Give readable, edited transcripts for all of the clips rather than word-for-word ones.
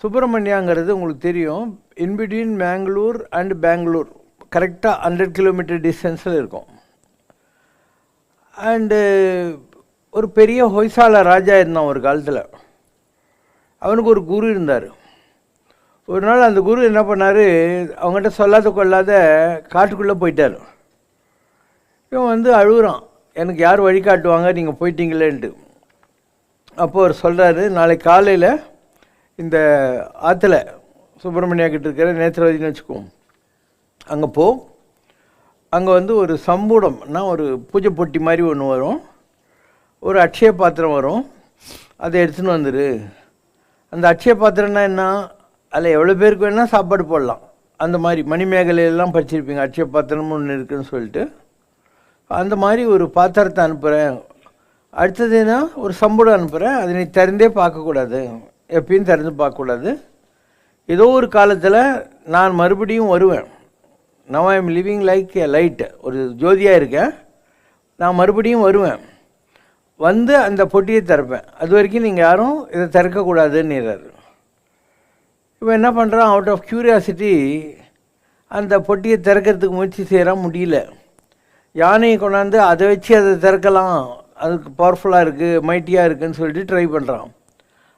சுப்பிரமணியாங்கிறது உங்களுக்கு தெரியும், in between Mangalore and Bangalore கரெக்டாக 100 கிலோமீட்டர் டிஸ்டன்ஸில் இருக்கும். அண்டு ஒரு பெரிய ஹொய்சால ராஜா இருந்தான் ஒரு காலத்தில். அவனுக்கு ஒரு குரு இருந்தார். ஒரு நாள் அந்த குரு என்ன பண்ணார், அவங்ககிட்ட சொல்லாத கொள்ளாத காட்டுக்குள்ளே போயிட்டார். இவன் அழுகுறான், எனக்கு யார் வழிகாட்டுவாங்க, நீங்கள் போயிட்டீங்களேன்ட்டு. அப்போது அவர் சொல்கிறாரு, நாளைக்கு காலையில் இந்த ஆற்றுல சுப்பிரமணியா கிட்ட இருக்கிற நேத்திரவதினு வச்சுக்குவோம், அங்கே போ. அங்கே ஒரு சம்பூடம்னா ஒரு பூஜை பொட்டி மாதிரி ஒன்று வரும், ஒரு அட்சய பாத்திரம் வரும், அதை எடுத்துன்னு வந்துடு. அந்த அட்சய பாத்திரம்னா என்ன, அதில் எவ்வளோ பேருக்கு வேணால் சாப்பாடு போடலாம். அந்த மாதிரி மணிமேகலையெல்லாம் படிச்சிருப்பீங்க, அட்சய பாத்திரம்னு ஒன்று இருக்குதுன்னு சொல்லிட்டு. அந்த மாதிரி ஒரு பாத்திரத்தை அனுப்புகிறேன். அடுத்ததுன்னா ஒரு சம்பூடம் அனுப்புகிறேன், அதை நீ திறந்தே பார்க்கக்கூடாது, எப்பயும் திறந்து பார்க்கக்கூடாது. ஏதோ ஒரு காலத்தில் நான் மறுபடியும் வருவேன். Now I am living like a light, ஒரு ஜோதியாக இருக்கேன். நான் மறுபடியும் வருவேன், வந்து அந்த பொட்டியை திறப்பேன். அது வரைக்கும் நீங்கள் யாரும் இதை திறக்கக்கூடாதுன்னுறாரு. இப்போ என்ன பண்ணுறான், அவுட் ஆஃப் க்யூரியாசிட்டி அந்த பொட்டியை திறக்கிறதுக்கு முயற்சி செய்கிறான், முடியல. யானையை கொண்டாந்து அதை வச்சு அதை திறக்கலாம், அதுக்கு பவர்ஃபுல்லாக இருக்குது, மைட்டியாக இருக்குதுன்னு சொல்லிட்டு ட்ரை பண்ணுறான்.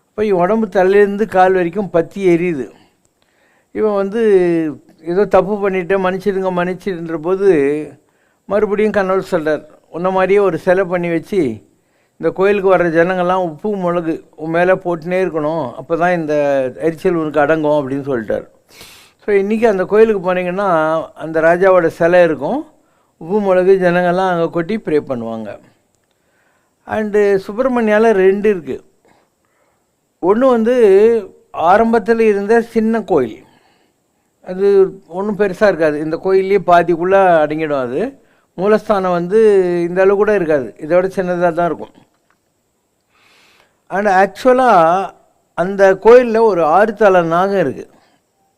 இப்போ இவன் உடம்பு தலையிலேருந்து கால் வரைக்கும் பற்றி எரியுது. இவன் ஏதோ தப்பு பண்ணிவிட்டு மன்னிச்சிடுன்ற போது மறுபடியும் கனவு சொல்கிறார், உன்ன மாதிரியே ஒரு சிலை பண்ணி வச்சு இந்த கோயிலுக்கு வர்ற ஜனங்கள்லாம் உப்பு மிளகு உன் மேலே போட்டுனே இருக்கணும், அப்போ தான் இந்த எரிச்சல் உனக்கு அடங்கும் அப்படின்னு சொல்லிட்டார். ஸோ இன்றைக்கி அந்த கோயிலுக்கு போனீங்கன்னா அந்த ராஜாவோட சிலை இருக்கும், உப்பு மிளகு ஜனங்கள்லாம் அங்கே கொட்டி ப்ரே பண்ணுவாங்க. அண்டு சுப்பிரமணியாவில் 2 இருக்குது. ஒன்று ஆரம்பத்தில் இருந்த சின்ன கோயில், அது ஒன்றும் பெருசாக இருக்காது, இந்த கோயிலே பாதிக்குள்ளே அடங்கிடும். அது மூலஸ்தானம் இந்த அளவு கூட இருக்காது, இதோட சின்னதாக தான் இருக்கும். அண்ட் ஆக்சுவலாக அந்த கோயிலில் ஒரு 6 தலை நாகம் இருக்குது,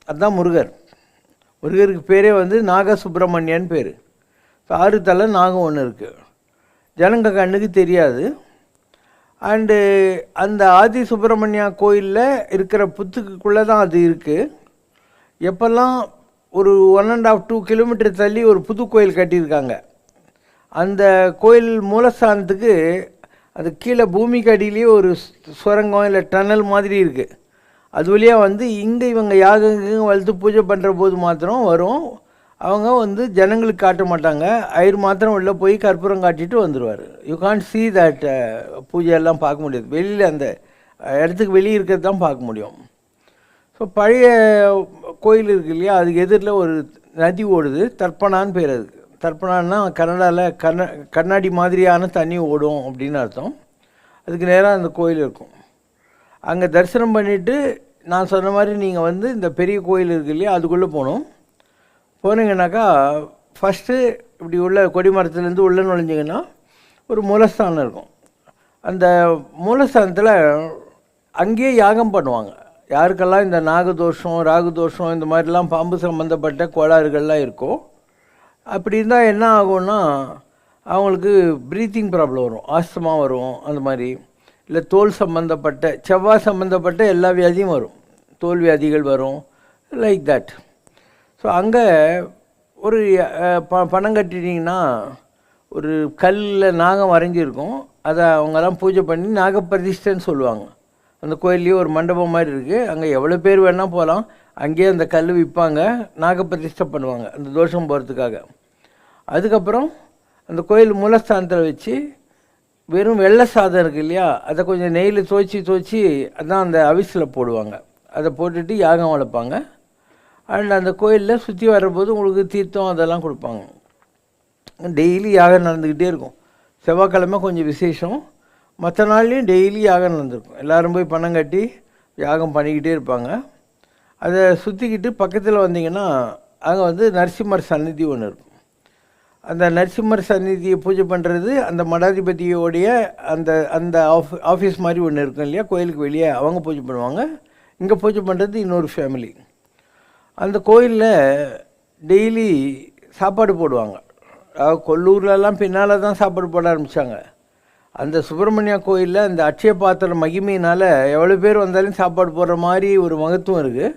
அதுதான் முருகர். முருகருக்கு பேரே நாக சுப்பிரமணியன்னு பேர். 6 தலை நாகம் ஒன்று இருக்குது, ஜனங்க கண்ணுக்கு தெரியாது. அண்டு அந்த ஆதி சுப்பிரமணியா கோயிலில் இருக்கிற புத்துக்குள்ளே தான் அது இருக்குது. எப்போல்லாம் ஒரு 1.5 to 2 கிலோமீட்டர் தள்ளி ஒரு புது கோயில் கட்டியிருக்காங்க. அந்த கோயில் மூலஸ்தானத்துக்கு அது கீழே பூமிக்கு அடியிலேயே ஒரு சுரங்கம் இல்லை டனல் மாதிரி இருக்குது. அது வழியாக இங்கே இவங்க யாகம் வளர்த்து பூஜை பண்ணுற போது மாத்திரம் வரும். அவங்க ஜனங்களுக்கு காட்ட மாட்டாங்க, ஐயர் மாத்திரம் உள்ளே போய் கற்பூரம் காட்டிட்டு வந்துடுவார். யூ கான்ட் சி தட், பூஜையெல்லாம் பார்க்க முடியாது, வெளியில் அந்த இடத்துக்கு வெளியே இருக்கிறது தான் பார்க்க முடியும். ஸோ பழைய கோயில் இருக்கு இல்லையா, அதுக்கு எதிரில் ஒரு நதி ஓடுது, தர்ப்பணான்னு பேர். அதுக்கு தர்ப்பணான்னா கன்னடாவில் கண்ணாடி மாதிரியான தண்ணி ஓடும் அப்படின்னு அர்த்தம். அதுக்கு நேராக அந்த கோயில் இருக்கும். அங்கே தரிசனம் பண்ணிவிட்டு நான் சொன்ன மாதிரி நீங்கள் இந்த பெரிய கோயில் இருக்கு இல்லையா, அதுக்குள்ளே போகணும். போனீங்கன்னாக்கா ஃபஸ்ட்டு இப்படி உள்ள கொடிமரத்துலேருந்து உள்ளே நுழைஞ்சிங்கன்னா ஒரு மூலஸ்தானம் இருக்கும். அந்த மூலஸ்தானத்தில் அங்கேயே யாகம் பண்ணுவாங்க. யாருக்கெல்லாம் இந்த நாகதோஷம் ராகுதோஷம் இந்த மாதிரிலாம் பாம்பு சம்மந்தப்பட்ட கோளாறுகள்லாம் இருக்கும், அப்படி இருந்தால் என்ன ஆகும்னா அவங்களுக்கு ப்ரீத்திங் ப்ராப்ளம் வரும், ஆஸ்துமா வரும், அந்த மாதிரி. இல்லை தோல் சம்மந்தப்பட்ட செவ்வாய் சம்மந்தப்பட்ட எல்லா வியாதியும் வரும், தோல் வியாதிகள் வரும், லைக் தட். ஸோ அங்கே ஒரு பணம் கட்டிட்டிங்கன்னா ஒரு கல்லில் நாகம் வரைஞ்சிருக்கும், அதை அவங்கெல்லாம் பூஜை பண்ணி நாகப்பிரதிஷ்டைன்னு சொல்லுவாங்க. அந்த கோயில்லேயே ஒரு மண்டபம் மாதிரி இருக்குது, அங்கே எவ்வளோ பேர் வேணால் போகலாம். அங்கேயே அந்த கல் விற்பாங்க, நாகப்பிரதிஷ்டை பண்ணுவாங்க அந்த தோஷம் போகிறதுக்காக. அதுக்கப்புறம் அந்த கோயில் மூலஸ்தானத்தில் வச்சு வெறும் வெள்ளை சாதம் இருக்குது இல்லையா, அதை கொஞ்சம் நெய்யில் துவச்சி அதான் அந்த அவிசில் போடுவாங்க. அதை போட்டுட்டு யாகம் வளர்ப்பாங்க. அண்ட் அந்த கோயிலில் சுற்றி வர்றபோது உங்களுக்கு தீர்த்தம் அதெல்லாம் கொடுப்பாங்க. டெய்லி யாகம் நடந்துக்கிட்டே இருக்கும். செவ்வாய்க்கிழமை கொஞ்சம் விசேஷம், மற்ற நாள்லேயும் டெய்லி யாகம் நடந்திருக்கும். எல்லோரும் போய் பணம் கட்டி யாகம் பண்ணிக்கிட்டே இருப்பாங்க. அதை சுற்றிக்கிட்டு பக்கத்தில் வந்தீங்கன்னா அங்கே நரசிம்மர் சந்நிதி ஒன்று இருக்கும். அந்த நரசிம்மர் சந்நிதியை பூஜை பண்ணுறது அந்த மடாதிபதியோடைய அந்த அந்த ஆஃபீஸ் மாதிரி ஒன்று இருக்கும் இல்லையா, கோயிலுக்கு வெளியே அவங்க பூஜை பண்ணுவாங்க. இங்கே பூஜை பண்ணுறது இன்னொரு ஃபேமிலி. அந்த கோயிலில் டெய்லி சாப்பாடு போடுவாங்க. கொல்லூர்லலாம் பின்னால் தான் சாப்பாடு போட ஆரம்பித்தாங்க. அந்த சுப்பிரமணியா கோயிலில் அந்த அட்சய பாத்திர மகிமையினால் எவ்வளோ பேர் வந்தாலும் சாப்பாடு போடுற மாதிரி ஒரு மகத்துவம் இருக்குது.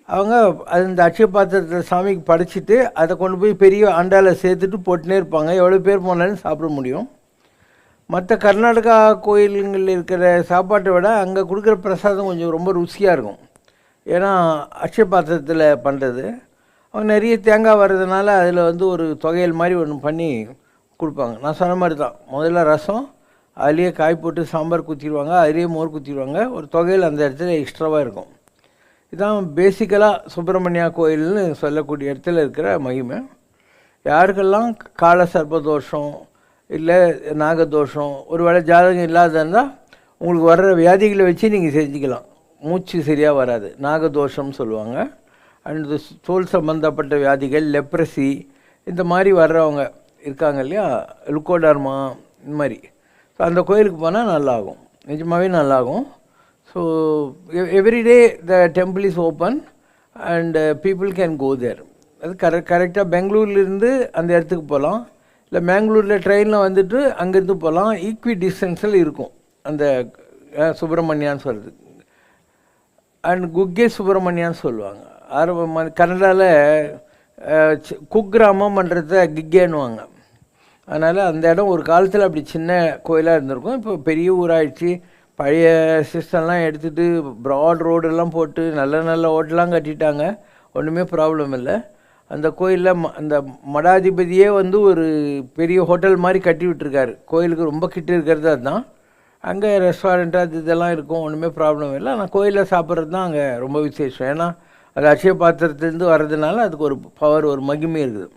அவங்க அந்த அட்சய பாத்திரத்தை சாமிக்கு படைச்சிட்டு அதை கொண்டு போய் பெரிய அண்டாவில் சேர்த்துட்டு போட்டுனே இருப்பாங்க. எவ்வளோ பேர் போனாலும் சாப்பிட முடியும். மற்ற கர்நாடகா கோயில்களில் இருக்கிற சாப்பாட்டை விட அங்கே கொடுக்குற பிரசாதம் கொஞ்சம் ரொம்ப ருசியாக இருக்கும். ஏன்னா அட்சய பாத்திரத்தில் பண்ணுறது. அவங்க நிறைய தேங்காய் வர்றதுனால அதில் வந்து ஒரு தொகையல் மாதிரி ஒன்று பண்ணி கொடுப்பாங்க. நான் சொன்ன மாதிரி தான், முதல்ல ரசம், அதுலேயே காய் போட்டு சாம்பார் குத்திடுவாங்க, அதுலேயே மோர் குத்திடுவாங்க, ஒரு தொகையில் அந்த இடத்துல எக்ஸ்ட்ராவாக இருக்கும். இதுதான் பேசிக்கலாக சுப்பிரமணியா கோயில்னு சொல்லக்கூடிய இடத்துல இருக்கிற மகிமை. யாருக்கெல்லாம் கால சர்ப்பதோஷம் இல்லை நாகதோஷம், ஒரு வேளை ஜாதகம் இல்லாத இருந்தால் உங்களுக்கு வர்ற வியாதிகளை வச்சு நீங்கள் செஞ்சுக்கலாம். மூச்சு சரியாக வராது, நாகதோஷம்னு சொல்லுவாங்க. அண்ட் தோல் சம்மந்தப்பட்ட வியாதிகள், லெப்ரசி, இந்த மாதிரி வர்றவங்க இருக்காங்க இல்லையா, லுக்கோடர்மா, இந்த மாதிரி. ஸோ அந்த கோயிலுக்கு போனால் நல்லாகும், நிஜமாகவே நல்லாகும். So everyday the temple is open and people can go there. அது கரெக்டாக பெங்களூர்லேருந்து அந்த இடத்துக்கு போகலாம், இல்லை மேங்களூரில் ட்ரெயினில் வந்துட்டு அங்கேருந்து போகலாம். ஈக்வி டிஸ்டன்ஸில் இருக்கும் அந்த சுப்பிரமணியான்னு சொல்கிறது. அண்ட் குக்கே சுப்பிரமணியான்னு சொல்லுவாங்க. கன்னடாவில் குக்கிராமன்றத கிக்கேன்னுவாங்க. அதனால் அந்த இடம் ஒரு காலத்தில் அப்படி சின்ன கோயிலாக இருந்திருக்கும். இப்போ பெரிய ஊராகிடுச்சு. பழைய சிஸ்டம்லாம் எடுத்துகிட்டு ப்ராட் ரோடெல்லாம் போட்டு நல்ல நல்ல ஹோட்டலாம் கட்டிட்டாங்க. ஒன்றுமே ப்ராப்ளம் இல்லை. அந்த கோயிலில் அந்த மடாதிபதியே வந்து ஒரு பெரிய ஹோட்டல் மாதிரி கட்டி விட்டுருக்காரு. கோயிலுக்கு ரொம்ப கிட்ட இருக்கிறது அதுதான். அங்கே ரெஸ்டாரண்ட்டு அது இதெல்லாம் இருக்கும், ஒன்றுமே ப்ராப்ளம் இல்லை. ஆனால் கோயிலில் சாப்பிட்றது தான் அங்கே ரொம்ப விசேஷம். ஏன்னா அது அட்சய பாத்திரத்துலேருந்து வர்றதுனால அதுக்கு ஒரு பவர், ஒரு மகிமை இருக்குது.